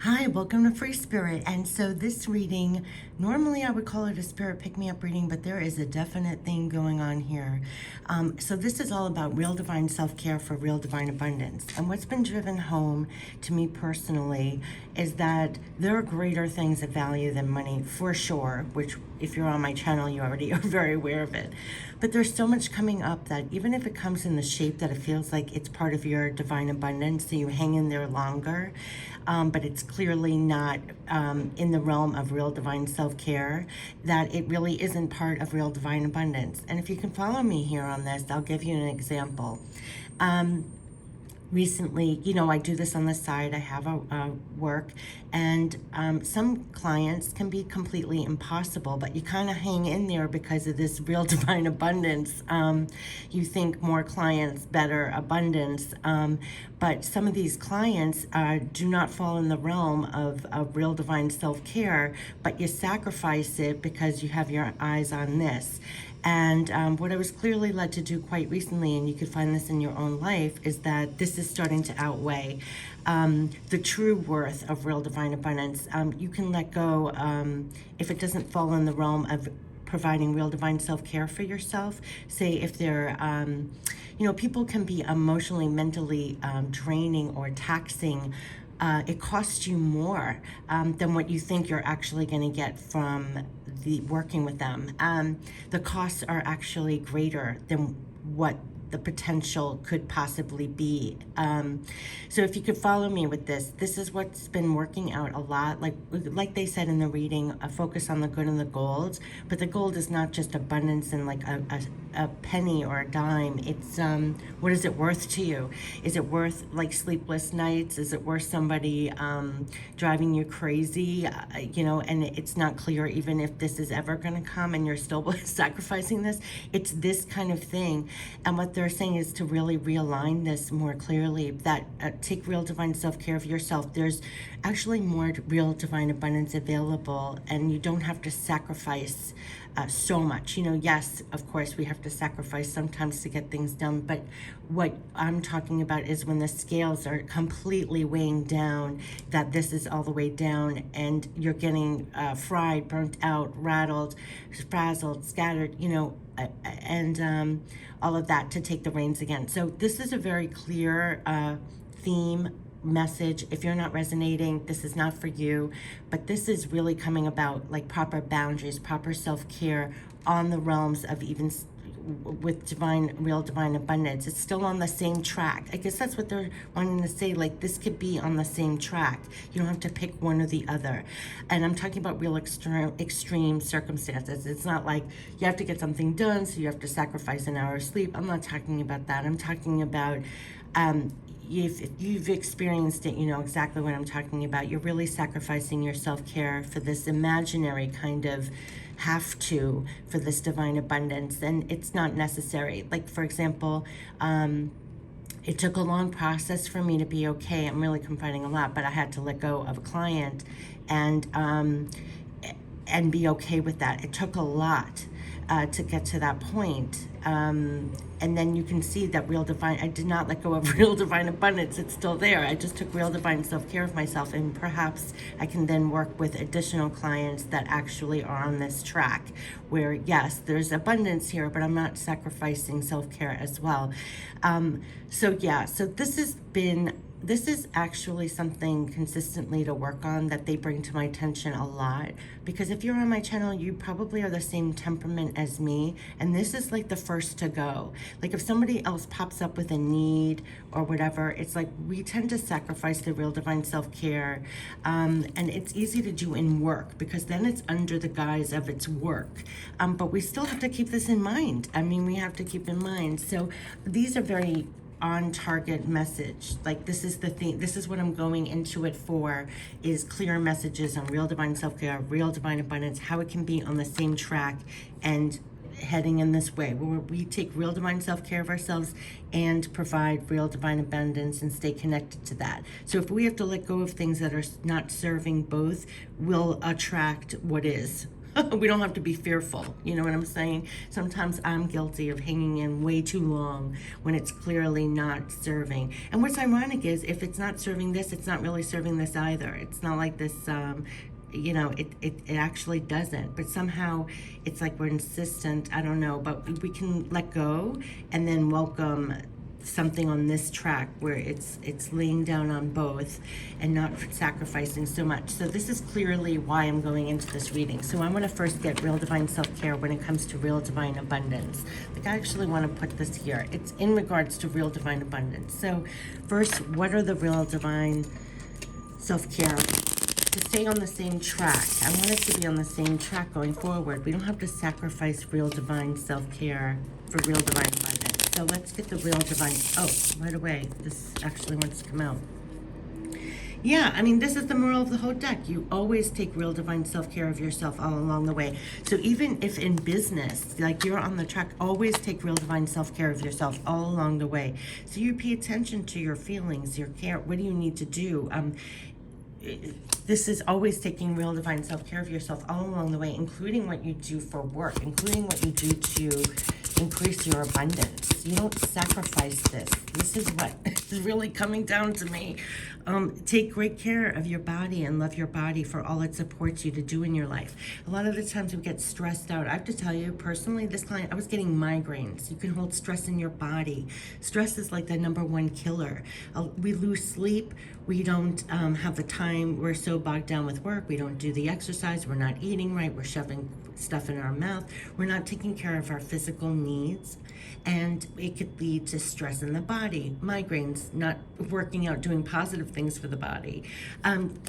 Hi, welcome to Free Spirit. And so this reading, normally I would call it a spirit pick-me-up reading, but there is a definite thing going on here. So this is all about real divine self-care for real divine abundance. And what's been driven home to me personally is that there are greater things of value than money, for sure, which if you're on my channel, you already are very aware of it. But there's so much coming up that even if it comes in the shape that it feels like it's part of your divine abundance, so you hang in there longer, but it's clearly not in the realm of real divine self-care, that it really isn't part of real divine abundance. And if you can follow me here on this, I'll give you an example. Recently, I do this on the side. I have a work, and some clients can be completely impossible, but you kind of hang in there because of this real divine abundance. You think more clients, better abundance, but some of these clients do not fall in the realm of real divine self-care, but you sacrifice it because you have your eyes on this. And what I was clearly led to do quite recently, and you could find this in your own life, is that this is starting to outweigh the true worth of real divine abundance. You can let go if it doesn't fall in the realm of providing real divine self-care for yourself. Say if they're, people can be emotionally, mentally draining or taxing. It costs you more than what you think you're actually going to get from the working with them. The costs are actually greater than what the potential could possibly be. So if you could follow me with this is what's been working out a lot. Like they said in the reading, a focus on the good and the gold. But the gold is not just abundance and like a penny or a dime. It's what is it worth to you? Is it worth like sleepless nights? Is it worth somebody driving you crazy? And it's not clear even if this is ever going to come and you're still sacrificing this. It's this kind of thing. And what they're saying is to really realign this more clearly, that take real divine self-care of yourself. There's actually more real divine abundance available, and you don't have to sacrifice so much. Yes, of course, we have to sacrifice sometimes to get things done, but what I'm talking about is when the scales are completely weighing down, that this is all the way down, and you're getting fried, burnt out, rattled, frazzled, scattered, and all of that, to take the reins again. So this is a very clear theme, message. If you're not resonating, this is not for you, but this is really coming about like proper boundaries, proper self-care on the realms of even with real divine abundance. It's still on the same track. I guess that's what they're wanting to say. Like, this could be on the same track. You don't have to pick one or the other. And I'm talking about real extreme circumstances. It's not like you have to get something done, so you have to sacrifice an hour of sleep. I'm not talking about that. I'm talking about if you've experienced it, you know exactly what I'm talking about. You're really sacrificing your self-care for this imaginary kind of have to, for this divine abundance, and it's not necessary. Like, for example, it took a long process for me to be okay. I'm really confiding a lot, but I had to let go of a client and be okay with that. It took a lot to get to that point. And then you can see that I did not let go of real divine abundance. It's still there. I just took real divine self-care of myself, and perhaps I can then work with additional clients that actually are on this track where, yes, there's abundance here, but I'm not sacrificing self-care as well. So this is actually something consistently to work on that they bring to my attention a lot, because if you're on my channel, you probably are the same temperament as me, and this is like the first to go. Like, if somebody else pops up with a need or whatever, it's like we tend to sacrifice the real divine self-care, and it's easy to do in work because then it's under the guise of it's work, but we still have to keep this in mind. I mean, we have to keep in mind. So these are very on target message. Like, this is the thing, this is what I'm going into it for, is clear messages on real divine self-care, real divine abundance, how it can be on the same track and heading in this way where we take real divine self-care of ourselves and provide real divine abundance and stay connected to that. So if we have to let go of things that are not serving both, we'll attract what is. We don't have to be fearful. You know what I'm saying? Sometimes I'm guilty of hanging in way too long when it's clearly not serving. And what's ironic is if it's not serving this, it's not really serving this either. It's not like this, it actually doesn't. But somehow it's like we're insistent. I don't know, but we can let go and then welcome something on this track where it's laying down on both and not sacrificing so much. So this is clearly why I'm going into this reading. So I want to first get real divine self-care when it comes to real divine abundance. Like, I actually want to put this here. It's in regards to real divine abundance. So first, what are the real divine self-care? To stay on the same track. I want us to be on the same track going forward. We don't have to sacrifice real divine self-care for real divine abundance. So let's get the real divine, right away, this actually wants to come out. Yeah, I mean, this is the moral of the whole deck. You always take real divine self-care of yourself all along the way. So even if in business, like you're on the track, always take real divine self-care of yourself all along the way. So you pay attention to your feelings, your care. What do you need to do? This is always taking real divine self-care of yourself all along the way, including what you do for work, including what you do to increase your abundance. You don't sacrifice this. This is what is really coming down to me. Take great care of your body and love your body for all it supports you to do in your life. A lot of the times we get stressed out. I have to tell you, personally, this client, I was getting migraines. You can hold stress in your body. Stress is like the #1 killer. We lose sleep. We don't have the time. We're so bogged down with work. We don't do the exercise. We're not eating right. We're shoving stuff in our mouth. We're not taking care of our physical needs. And it could lead to stress in the body, migraines, not working out, doing positive things for the body.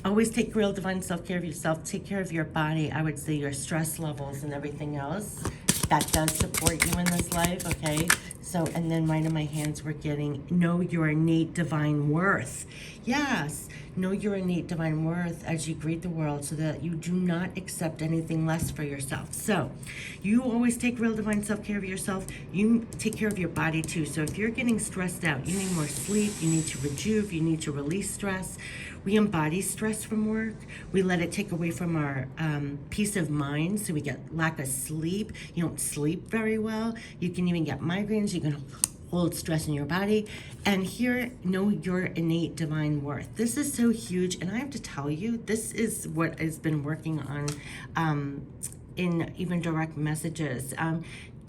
Always take real divine self-care of yourself. Take care of your body. I would say your stress levels and everything else. That does support you in this life, okay? So, and then right in my hands, we're getting know your innate divine worth. Yes, know your innate divine worth as you greet the world so that you do not accept anything less for yourself. So, you always take real divine self-care of yourself. You take care of your body too. So if you're getting stressed out, you need more sleep, you need to rejuve, you need to release stress. We embody stress from work. We let it take away from our peace of mind, so we get lack of sleep. You don't sleep very well. You can even get migraines. You can hold stress in your body. And here, know your innate divine worth. This is so huge, and I have to tell you, this is what I've been working on in even direct messages.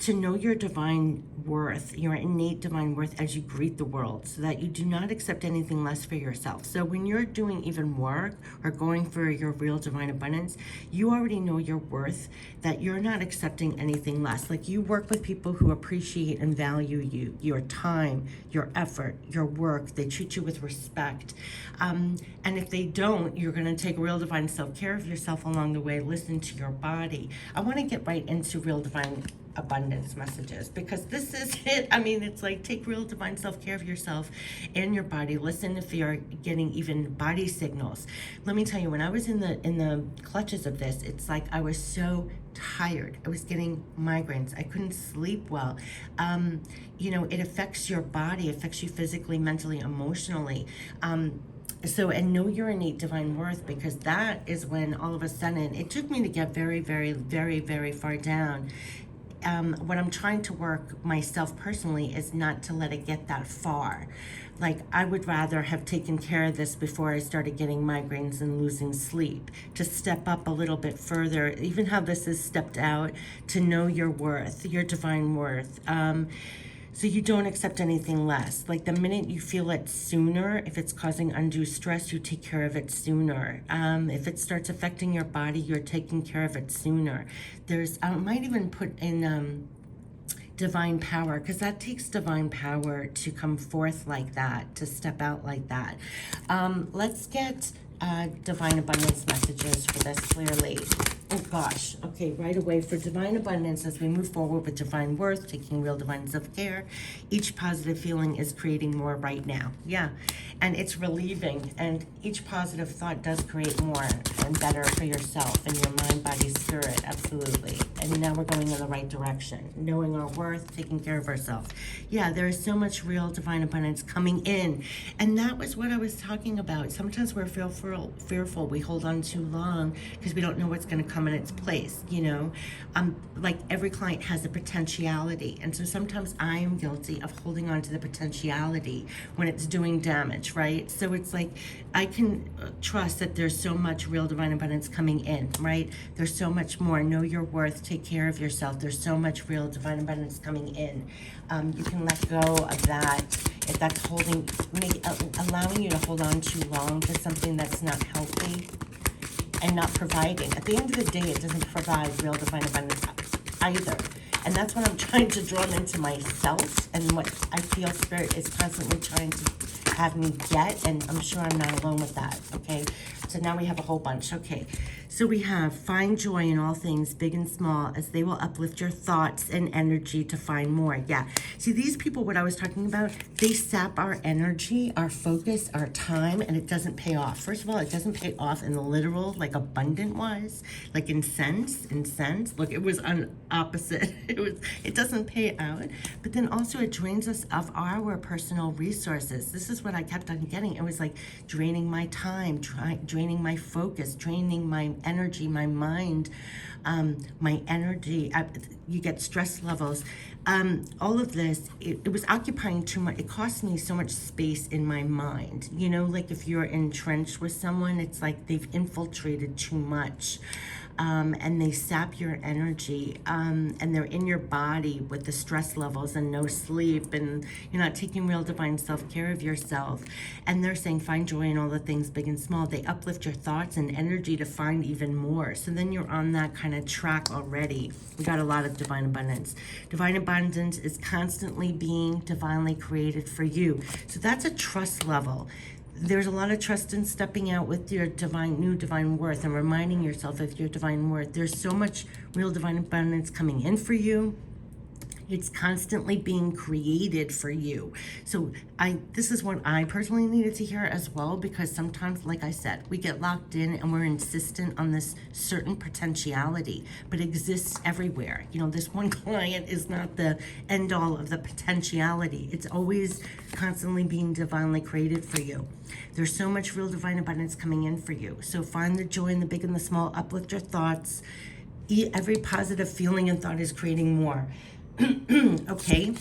To know your divine worth, your innate divine worth as you greet the world, so that you do not accept anything less for yourself. So when you're doing even work or going for your real divine abundance, you already know your worth, that you're not accepting anything less. Like, you work with people who appreciate and value you, your time, your effort, your work. They treat you with respect. And if they don't, you're going to take real divine self-care of yourself along the way. Listen to your body. I want to get right into real divine abundance messages, because this is it. I mean, it's like, take real divine self-care of yourself and your body. Listen if you're getting even body signals. Let me tell you, when I was in the clutches of this, it's like I was so tired. I was getting migraines. I couldn't sleep well. It affects your body, affects you physically, mentally, emotionally. So, and know your innate divine worth, because that is when all of a sudden, it took me to get very, very, very, very far down. What I'm trying to work myself personally is not to let it get that far. Like, I would rather have taken care of this before I started getting migraines and losing sleep, to step up a little bit further, even how this is stepped out, to know your worth, your divine worth. So you don't accept anything less. Like, the minute you feel it sooner, if it's causing undue stress, you take care of it sooner. If it starts affecting your body, you're taking care of it sooner. I might even put in divine power, because that takes divine power to come forth like that, to step out like that. Let's get divine abundance messages for this clearly. Oh gosh, okay, right away for divine abundance, as we move forward with divine worth, taking real divine self-care, each positive feeling is creating more right now. Yeah, and it's relieving, and each positive thought does create more and better for yourself and your mind, body, spirit, absolutely. And now we're going in the right direction, knowing our worth, taking care of ourselves. Yeah, there is so much real divine abundance coming in, and that was what I was talking about. Sometimes we're fearful, we hold on too long because we don't know what's going to come come in its place, you know? Like every client has a potentiality. And so sometimes I am guilty of holding on to the potentiality when it's doing damage, right? So it's like, I can trust that there's so much real divine abundance coming in, right? There's so much more. Know your worth, take care of yourself. There's so much real divine abundance coming in. You can let go of that if that's allowing you to hold on too long to something that's not healthy and not providing. At the end of the day, it doesn't provide real divine abundance either. And that's what I'm trying to draw into myself, and what I feel Spirit is constantly trying to have me get, and I'm sure I'm not alone with that, okay? So now we have a whole bunch, okay. So we have find joy in all things, big and small, as they will uplift your thoughts and energy to find more. Yeah, see, these people, what I was talking about, they sap our energy, our focus, our time, and it doesn't pay off. First of all, it doesn't pay off in the literal, like abundant wise, like in sense. Look, it was on opposite. It doesn't pay out, but then also it drains us of our personal resources. This is what I kept on getting. It was like draining my time, draining my focus, draining my energy, my mind, my energy. You get stress levels. All of this, it was occupying too much. It cost me so much space in my mind. You know, like if you're entrenched with someone, it's like they've infiltrated too much. And they sap your energy, and they're in your body with the stress levels and no sleep, and you're not taking real divine self-care of yourself. And they're saying find joy in all the things big and small. They uplift your thoughts and energy to find even more. So then you're on that kind of track already. We got a lot of divine abundance. Divine abundance is constantly being divinely created for you. So that's a trust level. There's a lot of trust in stepping out with your new divine worth and reminding yourself of your divine worth. There's so much real divine abundance coming in for you. It's constantly being created for you. So this is what I personally needed to hear as well, because sometimes, like I said, we get locked in and we're insistent on this certain potentiality, but it exists everywhere. You know, this one client is not the end all of the potentiality. It's always constantly being divinely created for you. There's so much real divine abundance coming in for you. So find the joy in the big and the small, uplift your thoughts. Every positive feeling and thought is creating more. Okay,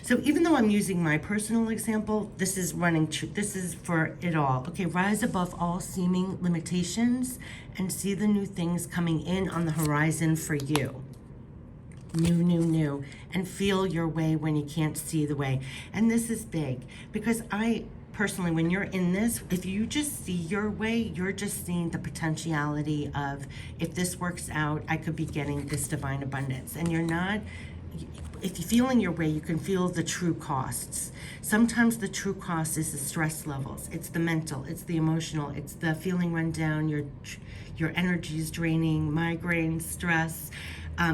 so even though I'm using my personal example, this is running true. This is for it all. Okay, rise above all seeming limitations and see the new things coming in on the horizon for you. New, and feel your way when you can't see the way. And this is big, because I personally, when you're in this, if you just see your way, you're just seeing the potentiality of, if this works out, I could be getting this divine abundance. And you're not, if you're feeling your way, you can feel the true costs. Sometimes the true cost is the stress levels. It's the mental, it's the emotional, it's the feeling run down, your energy is draining, migraines, stress.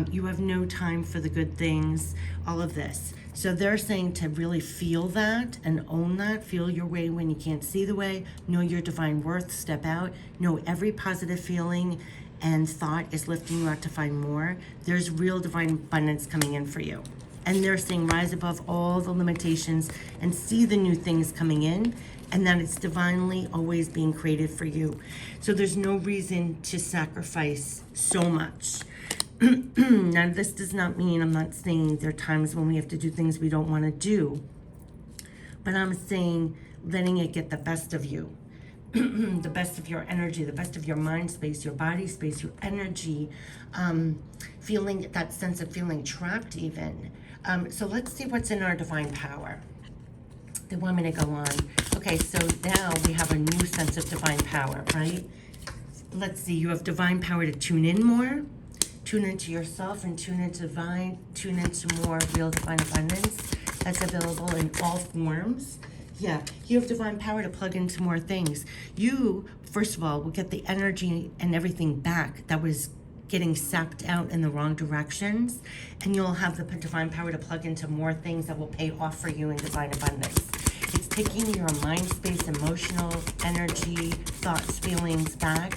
You have no time for the good things, all of this. So they're saying to really feel that and own that, feel your way when you can't see the way, know your divine worth, step out, know every positive feeling and thought is lifting you out to find more. There's real divine abundance coming in for you. And they're saying rise above all the limitations and see the new things coming in, and that it's divinely always being created for you. So there's no reason to sacrifice so much. Now, this does not mean, I'm not saying there are times when we have to do things we don't want to do, but I'm saying letting it get the best of you. The best of your energy, the best of your mind space, your body space, your energy, feeling that sense of feeling trapped even. So let's see what's in our divine power. They want me to go on. Okay, so now we have a new sense of divine power, right? Let's see, you have divine power to tune in more, tune into yourself, and tune into more real divine abundance that's available in all forms. Yeah, you have divine power to plug into more things. You, first of all, will get the energy and everything back that was getting sapped out in the wrong directions, and you'll have the divine power to plug into more things that will pay off for you in divine abundance. It's taking your mind space, emotional energy, thoughts, feelings back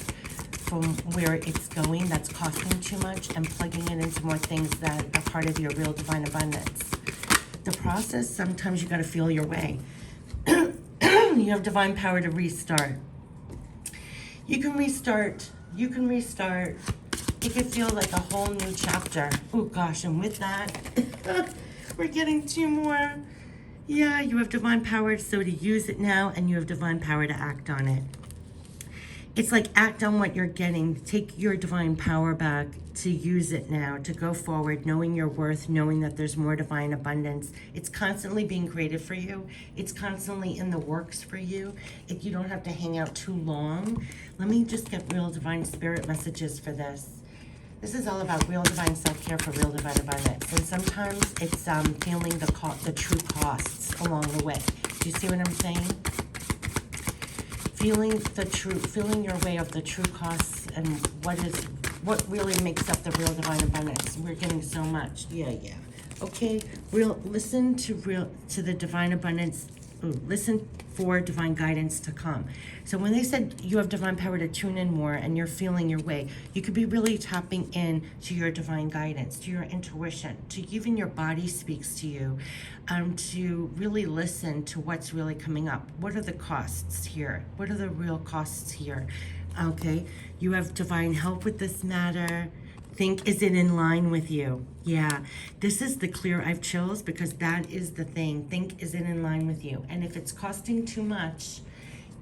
from where it's going that's costing too much, and plugging it into more things that are part of your real divine abundance. The process, sometimes you got to feel your way. You have divine power to restart. You can restart it could feel like a whole new chapter. Oh gosh, and with that, we're getting 2 more. Yeah, you have divine power, so to use it now, and you have divine power to act on it. It's like act on what you're getting. Take your divine power back to use it now, to go forward, knowing your worth, knowing that there's more divine abundance. It's constantly being created for you. It's constantly in the works for you. If you don't have to hang out too long. Let me just get real divine spirit messages for this. This is all about real divine self-care for real divine abundance. And sometimes it's feeling the true costs along the way. Do you see what I'm saying? Feeling your way of the true costs and what really makes up the real divine abundance. We're getting so much. Yeah. Okay, listen to the divine abundance. Listen for divine guidance to come. So when they said you have divine power to tune in more and you're feeling your way, you could be really tapping in to your divine guidance, to your intuition, to even your body speaks to you, to really listen to what's really coming up. What are the costs here? What are the real costs here? Okay, you have divine help with this matter. Think, is it in line with you? Yeah, this is the clear. I have chills because that is the thing. Think, is it in line with you? And if it's costing too much,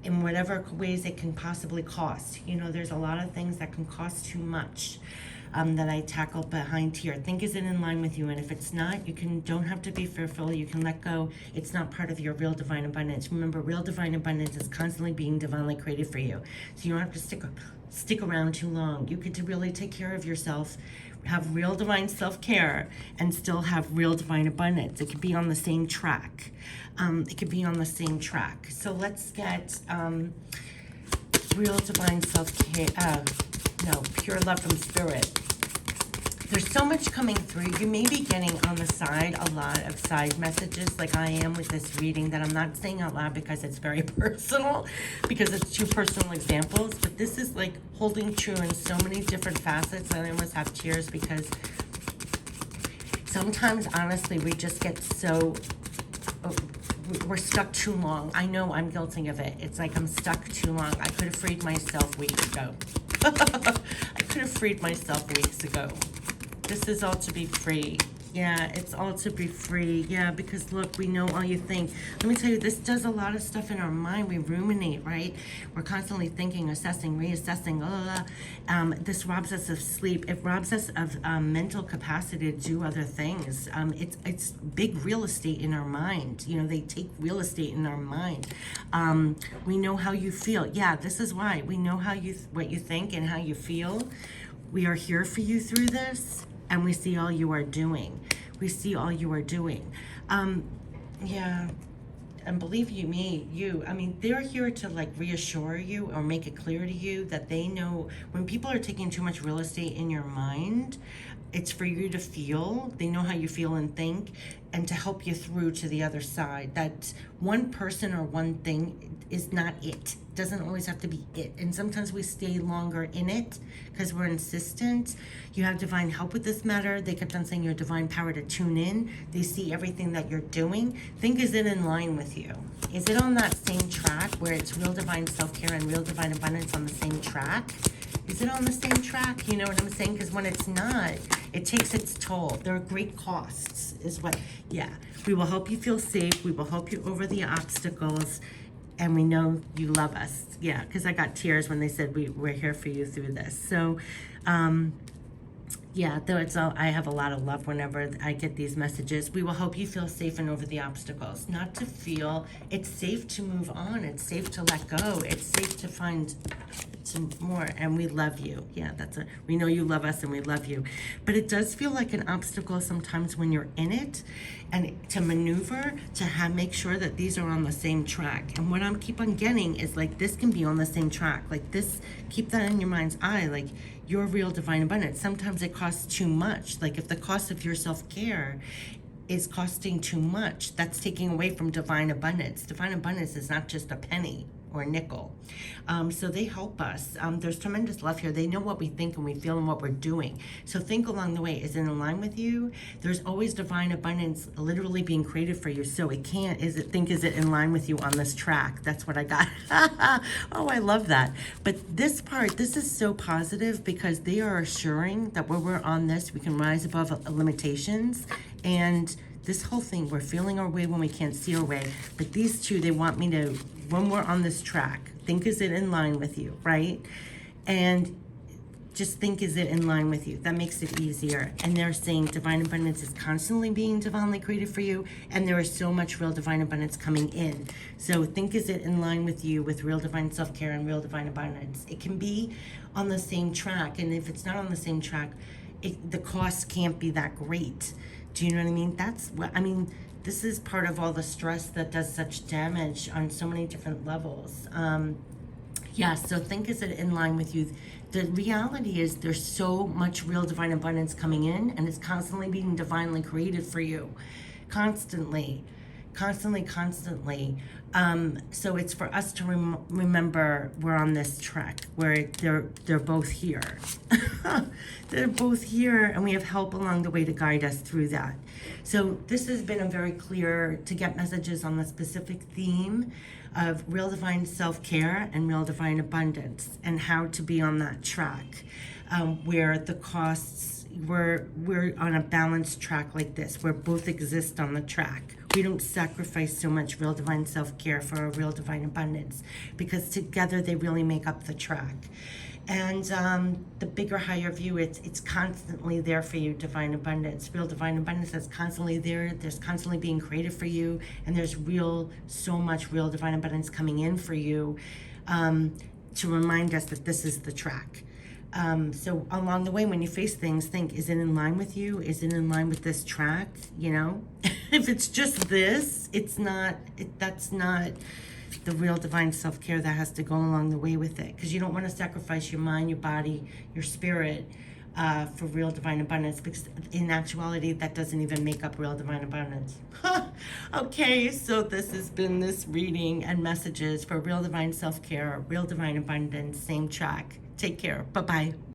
in whatever ways it can possibly cost, there's a lot of things that can cost too much that I tackle behind here. Think, is it in line with you? And if it's not, don't have to be fearful. You can let go. It's not part of your real divine abundance. Remember, real divine abundance is constantly being divinely created for you. So you don't have to stick around too long. You get to really take care of yourself, have real divine self-care, and still have real divine abundance. It could be on the same track. So let's get real divine self-care. Pure love from spirit. There's so much coming through. You may be getting on the side a lot of side messages like I am with this reading that I'm not saying out loud because it's very personal, because it's 2 personal examples, but this is like holding true in so many different facets. I almost have tears because sometimes, honestly, we just get we're stuck too long. I know I'm guilty of it. It's like I'm stuck too long. I could have freed myself weeks ago. This is all to be free. Yeah, it's all to be free. Yeah, because look, we know all you think. Let me tell you, this does a lot of stuff in our mind. We ruminate, right? We're constantly thinking, assessing, reassessing. This robs us of sleep. It robs us of mental capacity to do other things. It's big real estate in our mind. They take real estate in our mind. We know how you feel. Yeah, this is why. We know what you think and how you feel. We are here for you through this. And we see all you are doing. Yeah. And believe you, they're here to like reassure you or make it clear to you that they know when people are taking too much real estate in your mind, it's for you to feel. They know how you feel and think, and to help you through to the other side. That one person or one thing is not it. Doesn't always have to be it. And sometimes we stay longer in it because we're insistent. You have divine help with this matter. They kept on saying your divine power to tune in. They see everything that you're doing. Think, is it in line with you? Is it on that same track where it's real divine self-care and real divine abundance on the same track? Is it on the same track? You know what I'm saying? Because when it's not, it takes its toll. There are great costs, we will help you feel safe. We will help you over the obstacles. And we know you love us. Yeah, because I got tears when they said we're here for you through this. So, I have a lot of love whenever I get these messages. We will help you feel safe and over the obstacles. Not to feel, it's safe to move on. It's safe to let go. It's safe to find some more. And we love you. Yeah, we know you love us and we love you. But it does feel like an obstacle sometimes when you're in it, and to maneuver, to make sure that these are on the same track. And what I'm keep on getting is like, this can be on the same track. Like this, keep that in your mind's eye. Like your real divine abundance. Sometimes it costs too much. Like if the cost of your self-care is costing too much, that's taking away from divine abundance. Divine abundance is not just a penny. or a nickel. So they help us. There's tremendous love here. They know what we think and we feel and what we're doing. So think along the way. Is it in line with you? There's always divine abundance literally being created for you. So it can't, is it in line with you on this track? That's what I got. Oh, I love that. But this part, this is so positive because they are assuring that when we're on this, we can rise above limitations. And this whole thing, we're feeling our way when we can't see our way. But these two, they want me to, when we're on this track, think, is it in line with you, right? And just think, is it in line with you? That makes it easier. And they're saying divine abundance is constantly being divinely created for you, and there is so much real divine abundance coming in. So think, is it in line with you with real divine self-care and real divine abundance? It can be on the same track, and if it's not on the same track, the cost can't be that great. Do you know what I mean? That's what, I mean, this is part of all the stress that does such damage on so many different levels. Yeah, so think, is it in line with you? The reality is there's so much real divine abundance coming in, and it's constantly being divinely created for you. Constantly. So it's for us to remember we're on this track where they're both here. They're both here, and we have help along the way to guide us through that. So this has been a very clear to get messages on the specific theme of real divine self-care and real divine abundance, and how to be on that track where the costs, we're on a balanced track like this, where both exist on the track. We don't sacrifice so much real divine self-care for a real divine abundance, because together they really make up the track. And the bigger, higher view, it's constantly there for you, divine abundance. Real divine abundance that's constantly there. There's constantly being created for you, and there's so much real divine abundance coming in for you to remind us that this is the track. So along the way, when you face things, think, is it in line with you? Is it in line with this track? You know, if it's just this, that's not the real divine self-care that has to go along the way with it, because you don't want to sacrifice your mind, your body, your spirit for real divine abundance, because in actuality that doesn't even make up real divine abundance. Okay, so this has been this reading and messages for real divine self-care, real divine abundance, same track. Take care. Bye-bye.